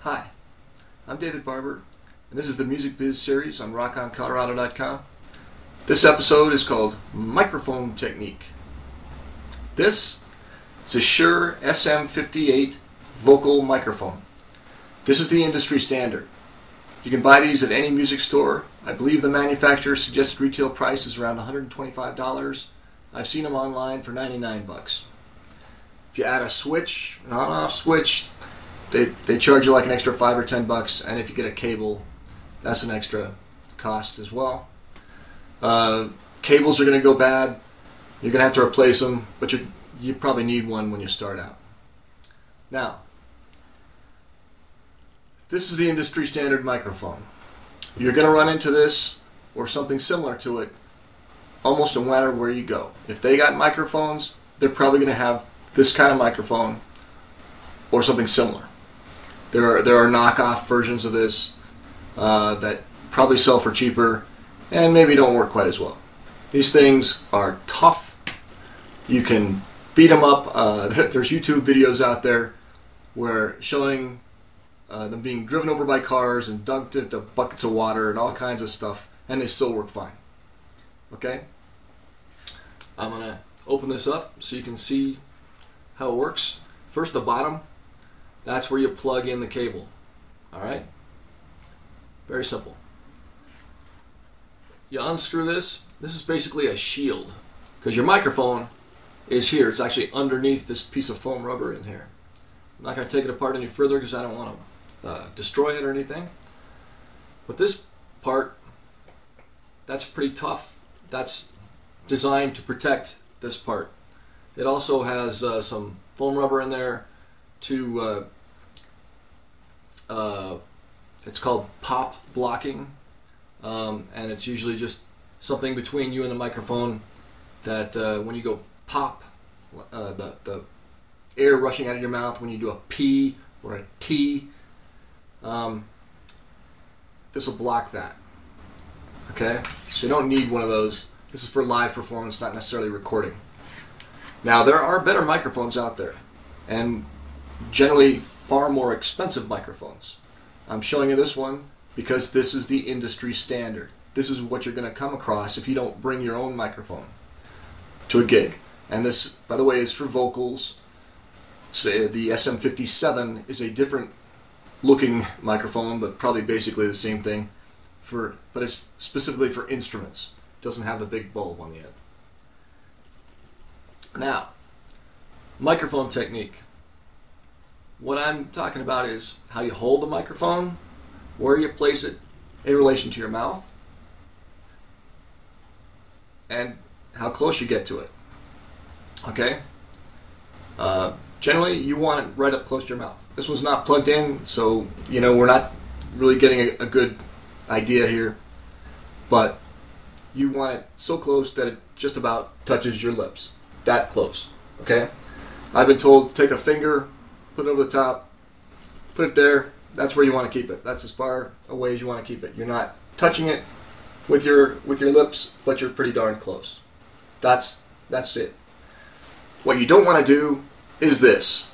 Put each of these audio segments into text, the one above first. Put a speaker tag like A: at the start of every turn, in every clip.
A: Hi, I'm David Barber, and this is the Music Biz series on rockoncolorado.com. This episode is called Microphone Technique. This is a Shure SM58 vocal microphone. This is the industry standard. You can buy these at any music store. I believe the manufacturer's suggested retail price is around $125. I've seen them online for 99 bucks. If you add a switch, an on-off switch, they charge you like an extra 5 or 10 bucks, and if you get a cable, that's an extra cost as well. Cables are going to go bad. You're going to have to replace them, but you probably need one when you start out. Now, this is the industry standard microphone. You're going to run into this or something similar to it almost no matter where you go. If they got microphones, they're probably going to have this kind of microphone or something similar. There are knockoff versions of this that probably sell for cheaper and maybe don't work quite as well. These things are tough. You can beat them up. There's YouTube videos out there where showing them being driven over by cars and dunked into buckets of water and all kinds of stuff, and they still work fine. Okay? I'm going to open this up so you can see how it works. First, the bottom. That's where you plug in the cable. Alright? Very simple. You unscrew this. This is basically a shield, because your microphone is here. It's actually underneath this piece of foam rubber in here. I'm not going to take it apart any further because I don't want to destroy it or anything. But this part, that's pretty tough. That's designed to protect this part. It also has some foam rubber in there to it's called pop blocking, and it's usually just something between you and the microphone that when you go pop, the air rushing out of your mouth when you do a P or a T, this will block that. Okay, so you don't need one of those. This is for live performance, not necessarily recording. Now, there are better microphones out there, and generally far more expensive microphones. I'm showing you this one because this is the industry standard. This is what you're going to come across if you don't bring your own microphone to a gig. And this, by the way, is for vocals. Say the SM57 is a different looking microphone, but probably basically the same thing. But it's specifically for instruments. It doesn't have the big bulb on the end. Now, microphone technique. What I'm talking about is how you hold the microphone, where you place it in relation to your mouth, and how close you get to it. Okay? Generally, you want it right up close to your mouth. This one's not plugged in, so we're not really getting a good idea here. But you want it so close that it just about touches your lips. That close. Okay? I've been told take a finger, put it over the top, put it there. That's where you want to keep it. That's as far away as you want to keep it. You're not touching it with your lips, but you're pretty darn close. That's it. What you don't want to do is this.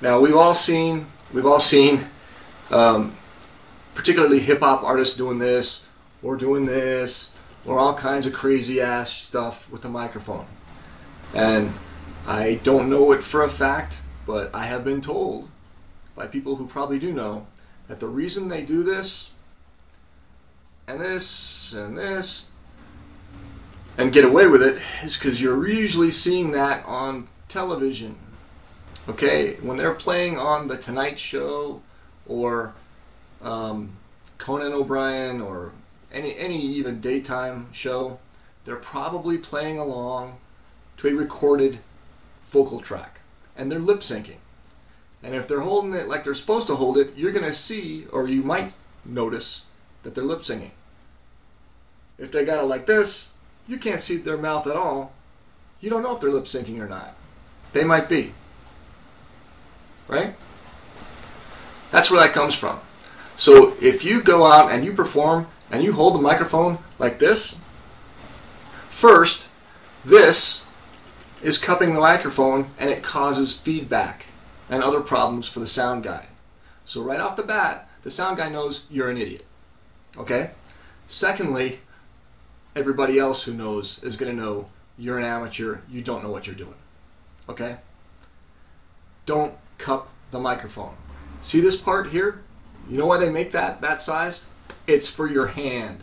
A: Now we've all seen particularly hip hop artists doing this or all kinds of crazy ass stuff with the microphone. And I don't know it for a fact, but I have been told by people who probably do know that the reason they do this and this and this and get away with it is because you're usually seeing that on television. Okay? When they're playing on The Tonight Show or Conan O'Brien or any even daytime show, they're probably playing along to a recorded vocal track, and they're lip syncing. And if they're holding it like they're supposed to hold it, you're going to see, or you might notice, that they're lip syncing. If they got it like this, you can't see their mouth at all. You don't know if they're lip syncing or not. They might be. Right? That's where that comes from. So if you go out and you perform and you hold the microphone like this, first, this is cupping the microphone and it causes feedback and other problems for the sound guy. So right off the bat, the sound guy knows you're an idiot. Okay? Secondly, everybody else who knows is going to know you're an amateur, you don't know what you're doing. Okay? Don't cup the microphone. See this part here? You know why they make that size? It's for your hand.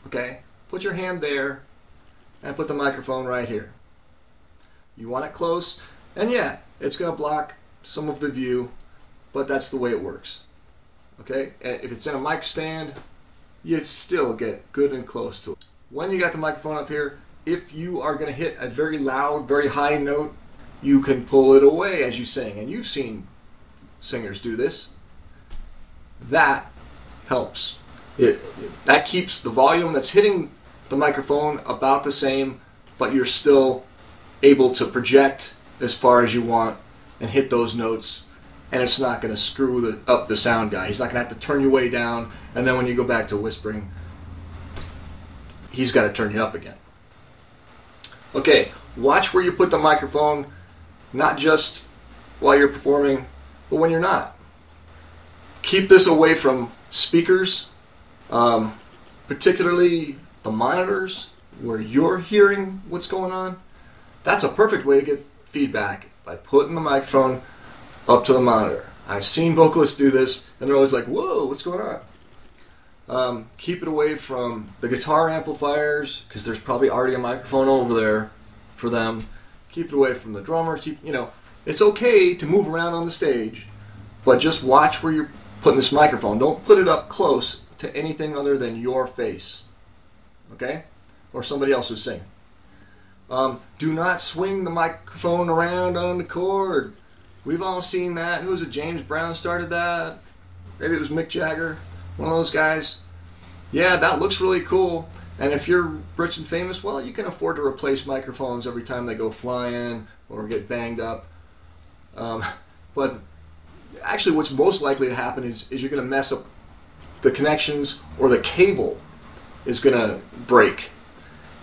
A: Okay? Put your hand there and put the microphone right here. You want it close, and yeah, it's going to block some of the view, but that's the way it works. Okay? If it's in a mic stand, you still get good and close to it. When you got the microphone up here, if you are going to hit a very loud, very high note, you can pull it away as you sing. And you've seen singers do this. That helps. That keeps the volume that's hitting the microphone about the same, but you're still able to project as far as you want and hit those notes, and it's not going to screw up the sound guy. He's not going to have to turn you way down, and then when you go back to whispering, he's got to turn you up again. Okay, watch where you put the microphone, not just while you're performing, but when you're not. Keep this away from speakers, particularly the monitors where you're hearing what's going on. That's a perfect way to get feedback, by putting the microphone up to the monitor. I've seen vocalists do this, and they're always like, whoa, what's going on? Keep it away from the guitar amplifiers, because there's probably already a microphone over there for them. Keep it away from the drummer. It's okay to move around on the stage, but just watch where you're putting this microphone. Don't put it up close to anything other than your face, okay? Or somebody else who's singing. Do not swing the microphone around on the cord. We've all seen that. Who was it? James Brown started that. Maybe it was Mick Jagger, one of those guys. Yeah, that looks really cool. And if you're rich and famous, well, you can afford to replace microphones every time they go flying or get banged up. But actually what's most likely to happen is you're going to mess up the connections, or the cable is going to break.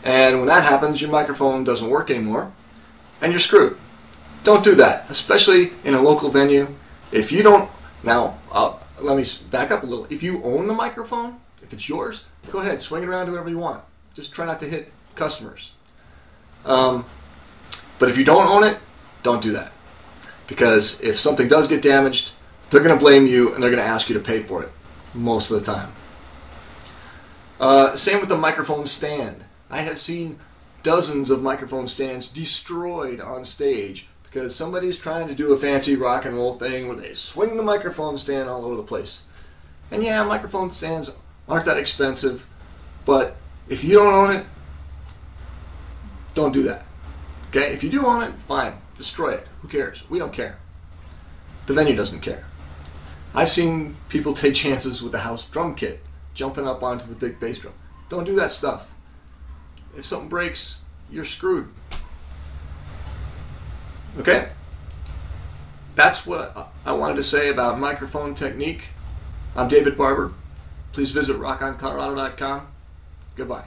A: And when that happens, your microphone doesn't work anymore, and you're screwed. Don't do that, especially in a local venue. If you don't, now, let me back up a little. If you own the microphone, if it's yours, go ahead, swing it around, do whatever you want. Just try not to hit customers. But if you don't own it, don't do that. Because if something does get damaged, they're going to blame you, and they're going to ask you to pay for it most of the time. Same with the microphone stand. I have seen dozens of microphone stands destroyed on stage because somebody's trying to do a fancy rock and roll thing where they swing the microphone stand all over the place. And yeah, microphone stands aren't that expensive, but if you don't own it, don't do that. Okay? If you do own it, fine. Destroy it. Who cares? We don't care. The venue doesn't care. I've seen people take chances with the house drum kit, jumping up onto the big bass drum. Don't do that stuff. If something breaks, you're screwed. Okay? That's what I wanted to say about microphone technique. I'm David Barber. Please visit rockoncolorado.com. Goodbye.